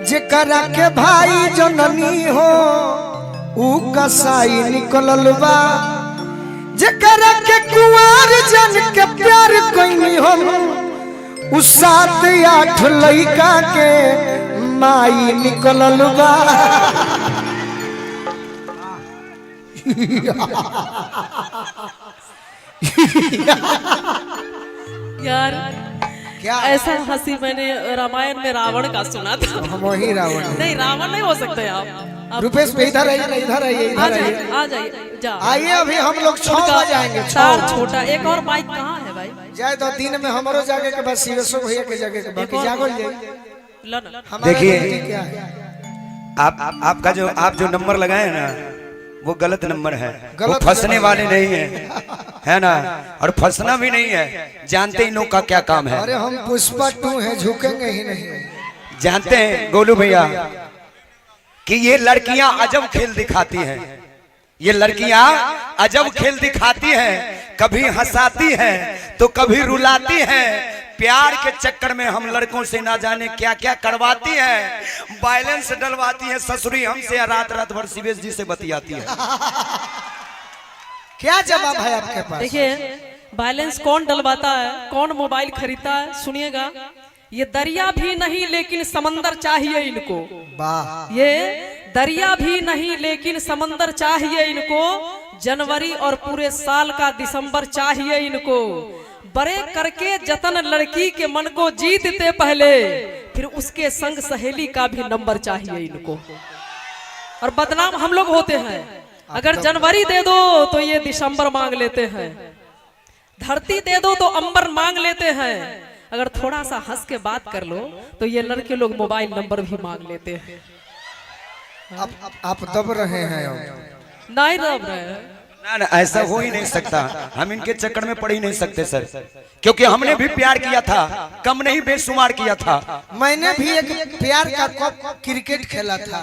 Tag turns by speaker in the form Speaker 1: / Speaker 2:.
Speaker 1: जेकरा के भाई जननी हो ऊ कसाई निकलल बा, जेकरा के कुंवर जन के प्यार कोई हम ऊ 7-8 लइका के माई निकलल बा।
Speaker 2: यार
Speaker 1: क्या
Speaker 2: ऐसा हंसी मैंने रामायण में रावण का सुना था।
Speaker 1: हम वही रावण
Speaker 2: नहीं रावण नहीं हो सकते आप।
Speaker 1: रुपेश पे इधर आइए, इधर आइए,
Speaker 2: आ
Speaker 1: इधर आइए,
Speaker 2: जाइए आ जाइए जा
Speaker 1: आइए। अभी हम लोग 6 बजे आएंगे।
Speaker 2: तार छोटा एक और माइक कहाँ है भाई?
Speaker 1: जाए तो दिन में हमारो जागे के बाद शिवेश्वर भैया के जागे के बाकी जागल जाए।
Speaker 3: देखिए
Speaker 1: क्या है
Speaker 3: आपका जो आप जो नंबर लगाए ना वो गलत नंबर है, वो फंसने वाले नहीं है ना, और फंसना भी नहीं है। जानते इन लोग का क्या काम है?
Speaker 1: अरे हम पुष्पा 2 हैं, झुकेंगे ही नहीं।
Speaker 3: जानते हैं गोलू भैया कि ये लड़कियां अजब खेल दिखाती हैं, ये लड़कियां अजब खेल दिखाती हैं, कभी हंसाती हैं तो कभी रुलाती हैं। प्यार के चक्कर में हम लड़कों से ना जाने क्या क्या करवाती हैं, बैलेंस डलवाती हैं। ससुरी हमसे रात रात भर शिवेश जी से बतियाती है।
Speaker 1: क्या जवाब है आपके पास?
Speaker 2: देखिए बैलेंस कौन डलवाता है, कौन मोबाइल खरीदता है, सुनिएगा। ये दरिया भी नहीं लेकिन समंदर चाहिए इनको।
Speaker 1: वाह।
Speaker 2: ये दरिया भी नहीं लेकिन समंदर चाहिए इनको, जनवरी और पूरे साल का दिसंबर चाहिए इनको। बड़े करके जतन लड़की के मन को जीतते पहले, फिर उसके संग सहेली का भी नंबर चाहिए इनको। और बदनाम हम लोग होते हैं। अगर जनवरी दे दो तो ये दिसंबर मांग लेते हैं, धरती दे दो तो अंबर मांग लेते हैं, अगर थोड़ा सा हंस के बात कर लो तो ये लड़के लोग मोबाइल नंबर भी मांग लेते हैं।
Speaker 1: आप दब रहे हैं।
Speaker 2: नहीं दब रहे हैं।
Speaker 3: ना ऐसा हो ही नहीं सकता। हम इनके चक्कर में पड़ ही नहीं सकते सर, क्योंकि हमने भी प्यार किया था, कम नहीं बेशुमार किया था।
Speaker 1: मैंने भी एक प्यार का क्रिकेट खेला था।